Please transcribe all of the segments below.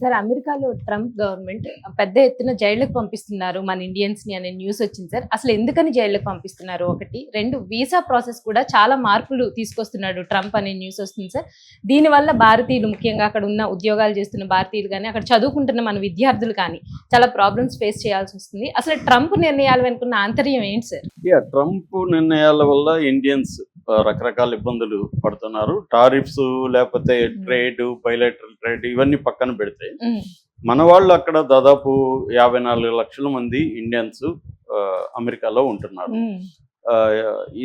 Sir అమెరికాలో Trump government పెద్ద ఎత్తున జైళ్ళకి పంపిస్తున్నారు మన ఇండియన్స్‌ని అనే న్యూస్ వచ్చింది సార్. అసలు ఎందుకని జైళ్ళకి పంపిస్తున్నారు ఒకటి. 2 వీసా ప్రాసెస్ కూడా చాలా మార్పులు తీసుకొస్తున్నాడు ట్రంప్ అనే న్యూస్ వస్తుంది సార్. దీనివల్ల భారతీయులు ముఖ్యంగా అక్కడ ఉన్న ఉద్యోగాలు చేస్తున్న భారతీయులు గాని, అక్కడ చదువుకుంటున్న మన విద్యార్థులు కానీ చాలా ప్రాబ్లమ్స్ ఫేస్ చేయాల్సి వస్తుంది. అసలు ట్రంప్ నిర్ణయాలు వెనుకున్న ఆంతర్యం ఏంటి సార్? ట్రంప్ నిర్ణయాల వల్ల ఇండియన్స్ రకరకాల ఇబ్బందులు పడుతున్నారు. టారిఫ్స్ లేకపోతే ట్రేడ్, బైలాటరల్ ట్రేడ్ ఇవన్నీ పక్కన పెడితే మన వాళ్ళు అక్కడ దాదాపు 54 లక్షల మంది ఇండియన్స్ అమెరికాలో ఉంటున్నారు.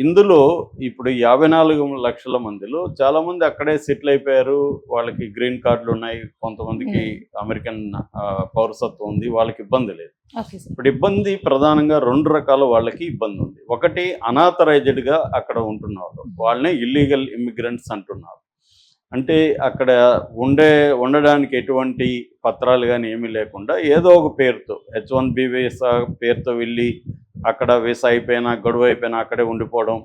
ఇందులో ఇప్పుడు 54 లక్షల మందిలో చాలా మంది అక్కడే సెటిల్ అయిపోయారు. వాళ్ళకి గ్రీన్ కార్డులు ఉన్నాయి, కొంతమందికి అమెరికన్ పౌరసత్వం ఉంది, వాళ్ళకి ఇబ్బంది లేదు. ఇప్పుడు ఇబ్బంది ప్రధానంగా 2 రకాల వాళ్ళకి ఇబ్బంది ఉంది. ఒకటి అనాథరైజ్డ్గా అక్కడ ఉంటున్నారు, వాళ్ళని ఇల్లీగల్ ఇమ్మిగ్రెంట్స్ అంటున్నారు. అంటే అక్కడ ఉండడానికి ఎటువంటి పత్రాలు కానీ ఏమీ లేకుండా ఏదో ఒక పేరుతో H1B వీసా పేరుతో వెళ్ళి అక్కడ వీసా అయిపోయినా గడువు అయిపోయినా అక్కడే ఉండిపోవడం,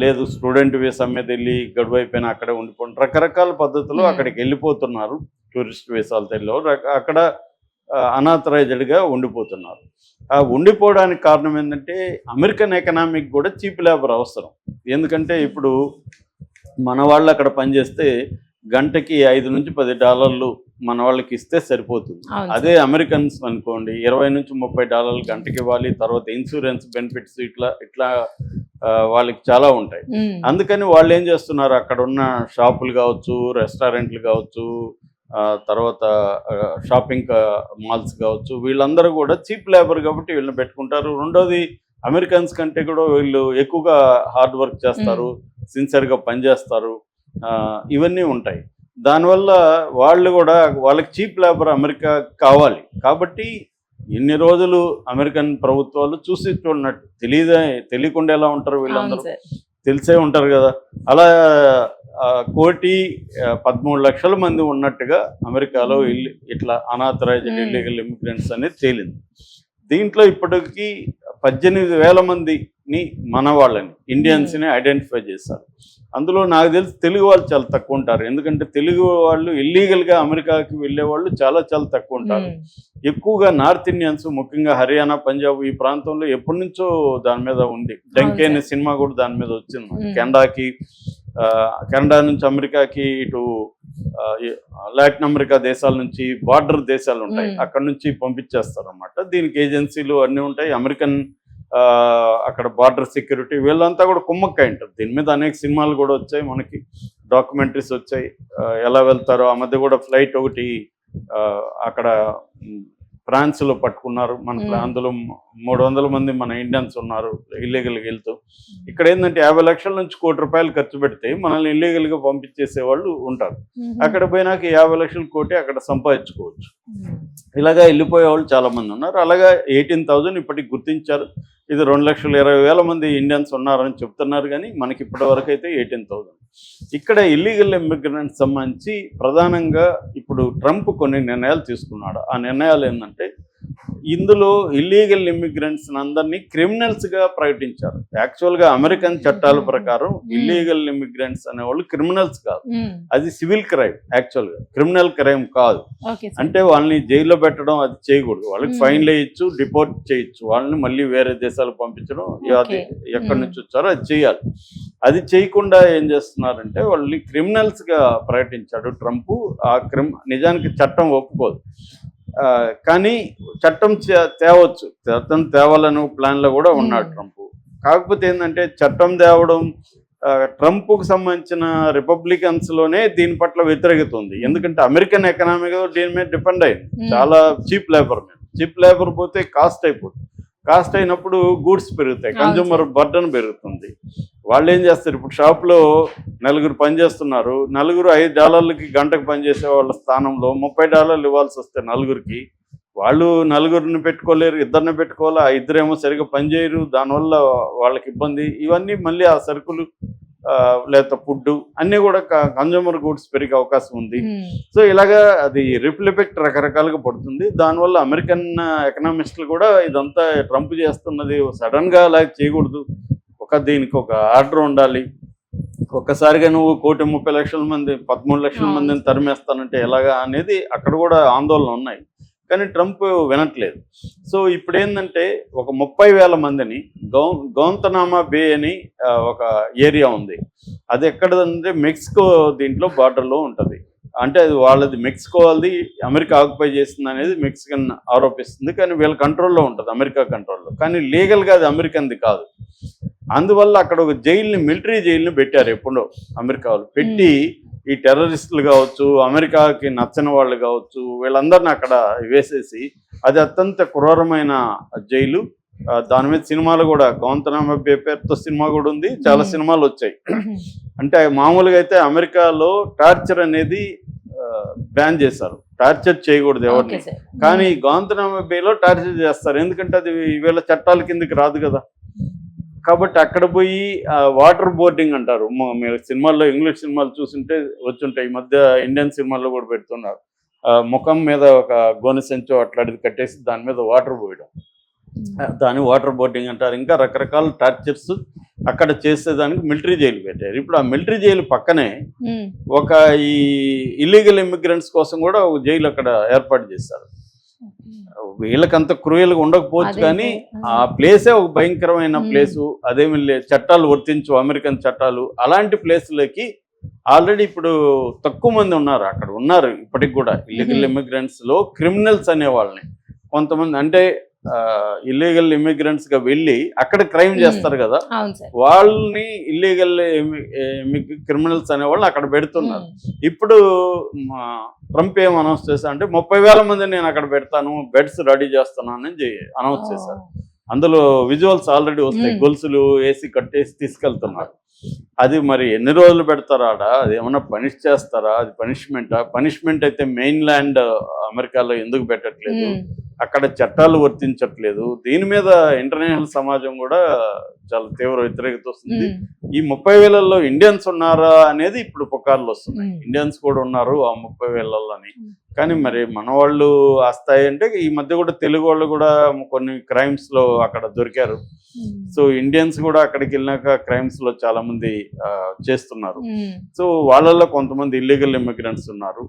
లేదు స్టూడెంట్ వీసా మీద వెళ్ళి గడువు అయిపోయినా అక్కడే ఉండిపోవడం, రకరకాల పద్ధతులు అక్కడికి వెళ్ళిపోతున్నారు. టూరిస్ట్ వీసాలతో అక్కడ అనాథరైజ్డ్గా ఉండిపోతున్నారు. ఉండిపోవడానికి కారణం ఏంటంటే అమెరికన్ ఎకనామిక్ కూడా చీప్ లేబర్ అవసరం. ఎందుకంటే ఇప్పుడు మన వాళ్ళు అక్కడ పనిచేస్తే గంటకి $5 నుంచి $10 మన వాళ్ళకి ఇస్తే సరిపోతుంది. అదే అమెరికన్స్ అనుకోండి $20 నుంచి $30 గంటకి ఇవ్వాలి. తర్వాత ఇన్సూరెన్స్ బెనిఫిట్స్ ఇట్లా వాళ్ళకి చాలా ఉంటాయి. అందుకని వాళ్ళు ఏం చేస్తున్నారు, అక్కడ ఉన్న షాపులు కావచ్చు, రెస్టారెంట్లు కావచ్చు, తర్వాత షాపింగ్ మాల్స్ కావచ్చు, వీళ్ళందరూ కూడా చీప్ లేబర్ కాబట్టి వీళ్ళని పెట్టుకుంటారు. రెండోది అమెరికన్స్ కంటే కూడా వీళ్ళు ఎక్కువగా హార్డ్ వర్క్ చేస్తారు, సిన్సియర్గా పనిచేస్తారు, ఇవన్నీ ఉంటాయి. దానివల్ల వాళ్ళు కూడా వాళ్ళకి చీప్ లేబర్ అమెరికా కావాలి. కాబట్టి ఇన్ని రోజులు అమెరికన్ ప్రభుత్వాలు చూసి చూడనట్టు తెలియకుండా ఎలా ఉంటారు వీళ్ళందరూ, తెలిసే ఉంటారు కదా. అలా 1,13,00,000 మంది ఉన్నట్టుగా అమెరికాలో ఇట్లా అనాథరైజ్డ్ ఇల్లీగల్ ఇమిగ్రెంట్స్ అనేది తేలింది. దీంట్లో ఇప్పటికీ 18,000 మందిని మన వాళ్ళని ఇండియన్స్ని ఐడెంటిఫై చేశారు. అందులో నాకు తెలిసి తెలుగు వాళ్ళు చాలా తక్కువ ఉంటారు. ఎందుకంటే తెలుగు వాళ్ళు ఇల్లీగల్గా అమెరికాకి వెళ్ళే వాళ్ళు చాలా తక్కువ ఉంటారు. ఎక్కువగా నార్త్ ఇండియన్స్, ముఖ్యంగా హర్యానా, పంజాబ్ ఈ ప్రాంతంలో ఎప్పటి నుంచో దాని మీద ఉంది. డంకే అనే సినిమా కూడా దాని మీద వచ్చింది. కెనడా నుంచి అమెరికాకి, ఇటు లాటిన్ అమెరికా దేశాల నుంచి బార్డర్ దేశాలు ఉంటాయి, అక్కడ నుంచి పంపించేస్తారు అన్నమాట. దీనికి ఏజెన్సీలు అన్నీ ఉంటాయి. అమెరికన్ అక్కడ బార్డర్ సెక్యూరిటీ వీళ్ళంతా కూడా కుమ్మక్కై ఉంటారు. దీని మీద అనేక సినిమాలు కూడా వచ్చాయి, మనకి డాక్యుమెంటరీస్ వచ్చాయి. ఎలా వెళ్తారో ఆ మధ్య కూడా ఫ్లైట్ ఒకటి అక్కడ ఫ్రాన్స్లో పట్టుకున్నారు. అందులో 300 మంది మన ఇండియన్స్ ఉన్నారు ఇల్లీగల్గా వెళ్తూ. ఇక్కడ ఏంటంటే 50 లక్షల నుంచి ₹1 కోటి ఖర్చు పెడితే మనల్ని ఇల్లీగల్గా పంపించేసే వాళ్ళు ఉంటారు. అక్కడ పోయినాక 50 లక్షల కోటి అక్కడ సంపాదించుకోవచ్చు. ఇలాగా వెళ్ళిపోయే వాళ్ళు చాలా మంది ఉన్నారు. అలాగా 18,000 ఇప్పటికి గుర్తించారు. ఇది 2,20,000 మంది ఇండియన్స్ ఉన్నారని చెప్తున్నారు, కానీ మనకి ఇప్పటి వరకు అయితే 18,000. ఇక్కడ ఇల్లీగల్ ఇమిగ్రెంట్స్ సంబంధించి ప్రధానంగా ఇప్పుడు ట్రంప్ కొన్ని నిర్ణయాలు తీసుకున్నాడు. ఆ నిర్ణయాలు ఏంటంటే, ఇందులో ఇల్లీగల్ ఇమిగ్రెంట్స్ అందరినీ క్రిమినల్స్గా ప్రకటించారు. యాక్చువల్గా అమెరికన్ చట్టాల ప్రకారం ఇల్లీగల్ ఇమిగ్రెంట్స్ అనేవాళ్ళు క్రిమినల్స్ కాదు, అది సివిల్ క్రైమ్. యాక్చువల్గా క్రిమినల్ క్రైమ్ కాదు. అంటే వాళ్ళని జైల్లో పెట్టడం అది చేయకూడదు. వాళ్ళకి ఫైన్లు వేయచ్చు, డిపోర్ట్ చేయొచ్చు, వాళ్ళని మళ్ళీ వేరే దేశాలకు పంపించడం, అది ఎక్కడి నుంచి వచ్చారో అది చేయాలి. అది చేయకుండా ఏం చేస్తున్నారంటే వాళ్ళని క్రిమినల్స్గా ప్రకటించాడు ట్రంప్. నిజానికి చట్టం ఒప్పుకోదు, కానీ చట్టం తేవాలని ప్లాన్లో కూడా ఉన్నాడు ట్రంప్. కాకపోతే ఏంటంటే చట్టం తేవడం ట్రంప్కు సంబంధించిన రిపబ్లికన్స్లోనే దీని పట్ల వ్యతిరేకత ఉంది. ఎందుకంటే అమెరికన్ ఎకనామీ దీని మీద డిపెండ్ అయింది, చాలా చీప్ లేబర్ మీద. చీప్ లేబర్ పోతే కాస్ట్ అయిపోతుంది. కాస్ట్ అయినప్పుడు గూడ్స్ పెరుగుతాయి, కన్జ్యూమర్ బర్డన్ పెరుగుతుంది. వాళ్ళు ఏం చేస్తారు, ఇప్పుడు షాప్లో 4 పని చేస్తున్నారు, $5 గంటకు పనిచేసే వాళ్ళ స్థానంలో $30 ఇవ్వాల్సి వస్తే నలుగురికి, వాళ్ళు 4 పెట్టుకోలేరు, 2 పెట్టుకోవాలి. ఆ 2 సరిగ్గా పనిచేయరు, దానివల్ల వాళ్ళకి ఇబ్బంది. ఇవన్నీ మళ్ళీ ఆ సరుకులు లేకపోతే ఫుడ్ అన్నీ కూడా కన్జ్యూమర్ గూడ్స్ పెరిగే అవకాశం ఉంది. సో ఇలాగా అది రిపిల్ ఎఫెక్ట్ రకరకాలుగా పడుతుంది. దానివల్ల అమెరికన్ ఎకనామిస్టులు కూడా ఇదంతా ట్రంప్ చేస్తున్నది సడన్గా అలా చేయకూడదు, దీనికి ఒక ఆర్డర్ ఉండాలి, ఒక్కసారిగా నువ్వు 1,30,00,000 మంది 13 లక్షల మందిని తరిమేస్తానంటే ఎలాగా అనేది అక్కడ కూడా ఆందోళన ఉన్నాయి. కానీ ట్రంప్ వినట్లేదు. సో ఇప్పుడు ఏంటంటే ఒక 30,000 మందిని గౌంతనామా బే అని ఒక ఏరియా ఉంది. అది ఎక్కడంటే మెక్సికో దీంట్లో బార్డర్లో ఉంటుంది. అంటే అది వాళ్ళది, మెక్సికో వాళ్ళది, అమెరికా ఆక్యుపై చేస్తుంది అనేది మెక్సికన్ ఆరోపిస్తుంది. కానీ వీళ్ళ కంట్రోల్లో ఉంటుంది, అమెరికా కంట్రోల్లో. కానీ లీగల్గా అది అమెరికన్ది కాదు. అందువల్ల అక్కడ ఒక జైలుని, మిలిటరీ జైలుని పెట్టారు ఎప్పుడో అమెరికా వాళ్ళు. పెట్టి ఈ టెర్రరిస్టులు కావచ్చు, అమెరికాకి నచ్చని వాళ్ళు కావచ్చు, వీళ్ళందరినీ అక్కడ వేసేసి, అది అత్యంత క్రూరమైన జైలు. దాని మీద సినిమాలు కూడా, గౌంతనామా బే పేరుతో సినిమా కూడా ఉంది, చాలా సినిమాలు వచ్చాయి. అంటే మామూలుగా అయితే అమెరికాలో టార్చర్ అనేది బ్యాన్ చేశారు, టార్చర్ చేయకూడదు ఎవరిని. కానీ గౌంతనామా బేలో టార్చర్ చేస్తారు, ఎందుకంటే అది వీళ్ళ చట్టాల కిందకి రాదు కదా. కాబట్టి అక్కడ పోయి వాటర్ బోర్డింగ్ అంటారు. మీరు సినిమాల్లో, ఇంగ్లీష్ సినిమాలు చూస్తుంటే వచ్చుంటాయి. ఈ మధ్య ఇండియన్ సినిమాల్లో కూడా పెడుతున్నారు. ముఖం మీద ఒక గోనె సంచో అట్లాంటిది కట్టేసి దాని మీద వాటర్ పోయడం, దాన్ని వాటర్ బోర్డింగ్ అంటారు. ఇంకా రకరకాల టార్చర్స్ అక్కడ చేసేదానికి మిలిటరీ జైలు పెట్టారు. ఇప్పుడు ఆ మిలిటరీ జైలు పక్కనే ఒక ఈ ఇల్లీగల్ ఇమిగ్రెంట్స్ కోసం కూడా ఒక జైలు అక్కడ ఏర్పాటు చేశారు. వీళ్ళకంత క్రూయల్గా ఉండకపోవచ్చు, కానీ ఆ ప్లేసే ఒక భయంకరమైన ప్లేసు. అదేమి చట్టాలు వర్తించు, అమెరికన్ చట్టాలు. అలాంటి ప్లేసులకి ఆల్రెడీ ఇప్పుడు తక్కువ మంది ఉన్నారు, అక్కడ ఉన్నారు ఇప్పటికి కూడా. ఇల్లీగల్ ఇమిగ్రెంట్స్ లో క్రిమినల్స్ అనే వాళ్ళని కొంతమంది, అంటే ఇల్లీగల్ ఇమిగ్రెంట్స్ గా వెళ్ళి అక్కడ క్రైమ్ చేస్తారు కదా, వాళ్ళని ఇల్లీగల్ క్రిమినల్స్ అనే వాళ్ళని అక్కడ పెడుతున్నారు. ఇప్పుడు ట్రంప్ ఏం అనౌన్స్ చేశా అంటే 30,000 మందిని నేను అక్కడ పెడతాను, బెడ్స్ రెడీ చేస్తున్నాను అని అనౌన్స్ చేశారు. అందులో విజువల్స్ ఆల్రెడీ వస్తాయి, గొలుసులు వేసి కట్టేసి తీసుకెళ్తున్నారు. అది మరి ఎన్ని రోజులు పెడతారా ఆడ, అది ఏమన్నా పనిష్ చేస్తారా, అది పనిష్మెంటా? పనిష్మెంట్ అయితే మెయిన్ ల్యాండ్ అమెరికాలో ఎందుకు పెట్టట్లేదు, అక్కడ చట్టాలు వర్తించట్లేదు. దీని మీద ఇంటర్నేషనల్ సమాజం కూడా చాలా తీవ్ర వ్యతిరేకత వస్తుంది. ఈ 30,000లో ఇండియన్స్ ఉన్నారా అనేది ఇప్పుడు పుకార్లు వస్తున్నాయి. ఇండియన్స్ కూడా ఉన్నారు ఆ 30,000 అని. కానీ మరి మన వాళ్ళు వస్తాయి అంటే, ఈ మధ్య కూడా తెలుగు వాళ్ళు కూడా కొన్ని క్రైమ్స్ లో అక్కడ దొరికారు. సో ఇండియన్స్ కూడా అక్కడికి వెళ్ళినాక క్రైమ్స్ లో చాలా మంది చేస్తున్నారు. సో వాళ్ళల్లో కొంతమంది ఇల్లీగల్ ఇమిగ్రెంట్స్ ఉన్నారు.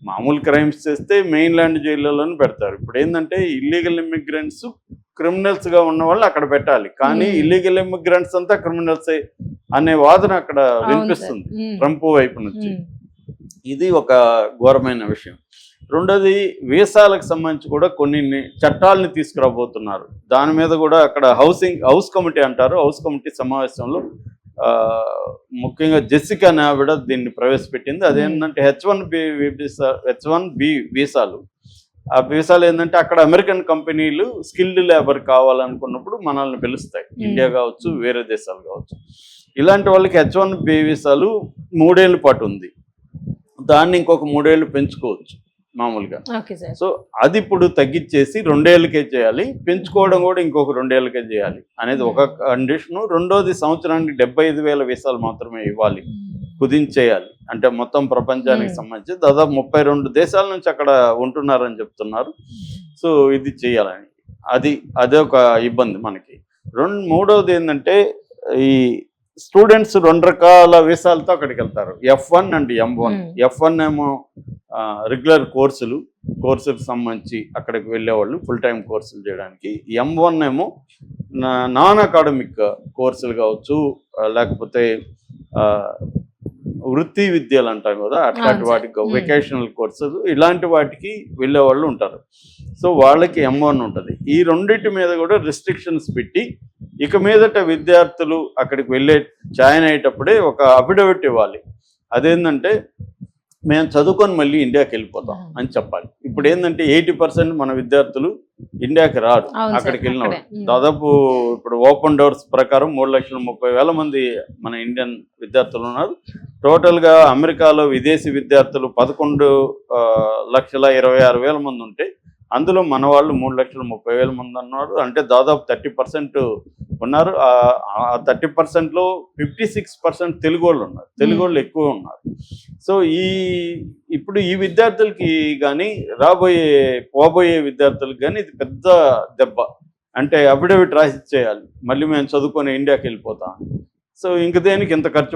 మామూలు క్రైమ్స్ చేస్తే మెయిన్ ల్యాండ్ జైళ్ళలోనే పెడతారు. ఇప్పుడు ఏంటంటే ఇల్లీగల్ ఇమిగ్రెంట్స్ క్రిమినల్స్ గా ఉన్న వాళ్ళు అక్కడ పెట్టాలి, కానీ ఇల్లీగల్ ఇమిగ్రెంట్స్ అంతా క్రిమినల్స్ అనే వాదన అక్కడ వినిపిస్తుంది ట్రంప్ వైపు నుంచి. ఇది ఒక ఘోరమైన విషయం. రెండోది, వీసాలకు సంబంధించి కూడా కొన్ని చట్టాలని తీసుకురాబోతున్నారు. దాని మీద కూడా అక్కడ హౌస్ కమిటీ అంటారు, హౌస్ కమిటీ సమావేశంలో ముఖ్యంగా జెసికా నావిడ దీన్ని ప్రవేశపెట్టింది. అదేంటంటే H1B వీసాలు. ఆ వీసాలు ఏంటంటే అక్కడ అమెరికన్ కంపెనీలు స్కిల్డ్ లేబర్ కావాలనుకున్నప్పుడు మనల్ని పిలుస్తాయి, ఇండియా కావచ్చు, వేరే దేశాలు కావచ్చు. ఇలాంటి వాళ్ళకి H1B వీసాలు 3 ఏళ్ళ పాటు ఉంది. దాన్ని ఇంకొక 3 ఏళ్ళు పెంచుకోవచ్చు మామూలుగా. సో అది ఇప్పుడు తగ్గించేసి 2 ఏళ్ళకే చేయాలి, పెంచుకోవడం కూడా ఇంకొక 2 ఏళ్ళకే చేయాలి అనేది ఒక కండిషను. రెండోది, సంవత్సరానికి 75,000 వీసాలు మాత్రమే ఇవ్వాలి, కుదించేయాలి. అంటే మొత్తం ప్రపంచానికి సంబంధించి దాదాపు 32 దేశాల నుంచి అక్కడ ఉంటున్నారని చెప్తున్నారు. సో ఇది చేయాలని, అదే ఒక ఇబ్బంది మనకి. మూడవది ఏంటంటే, ఈ స్టూడెంట్స్ 2 రకాల వీసాలతో అక్కడికి వెళ్తారు, F1 అండ్ M1. F1 ఏమో రెగ్యులర్ కోర్సులకు సంబంధించి అక్కడికి వెళ్ళేవాళ్ళు ఫుల్ టైం కోర్సులు చేయడానికి. M1 ఏమో నాన్ అకాడమిక్ కోర్సులు కావచ్చు, లేకపోతే వృత్తి విద్యలు అంటాం కదా, అట్లాంటి వాటికి వెకేషనల్ కోర్సెస్, ఇలాంటి వాటికి వెళ్ళేవాళ్ళు ఉంటారు. సో వాళ్ళకి M1 ఉంటుంది. ఈ రెండింటి మీద కూడా రెస్ట్రిక్షన్స్ పెట్టి, ఇక మీదట విద్యార్థులు అక్కడికి జాయిన్ అయ్యేటప్పుడే ఒక అఫిడవిట్ ఇవ్వాలి. అదేంటంటే, మేము చదువుకొని మళ్ళీ ఇండియాకి వెళ్ళిపోతాం అని చెప్పాలి. ఇప్పుడు ఏంటంటే 80% మన విద్యార్థులు ఇండియాకి రారు. అక్కడికి వెళ్ళినప్పుడు దాదాపు ఇప్పుడు ఓపెన్ డోర్స్ ప్రకారం 3,30,000 మంది మన ఇండియన్ విద్యార్థులు ఉన్నారు. టోటల్గా అమెరికాలో విదేశీ విద్యార్థులు 11,26,000 మంది ఉంటే, అందులో మన వాళ్ళు 3,30,000 మంది అన్నారు. అంటే దాదాపు 30% ఉన్నారు. ఆ 30%లో 56% తెలుగు వాళ్ళు ఉన్నారు, తెలుగు వాళ్ళు ఎక్కువ ఉన్నారు. సో ఇప్పుడు ఈ విద్యార్థులకి కానీ పోబోయే విద్యార్థులకు కానీ ఇది పెద్ద దెబ్బ. అంటే అఫిడవిట్ రాసి చేయాలి, మళ్ళీ మేము చదువుకొని ఇండియాకి వెళ్ళిపోతాం. సో ఇంక దేనికి ఇంత ఖర్చు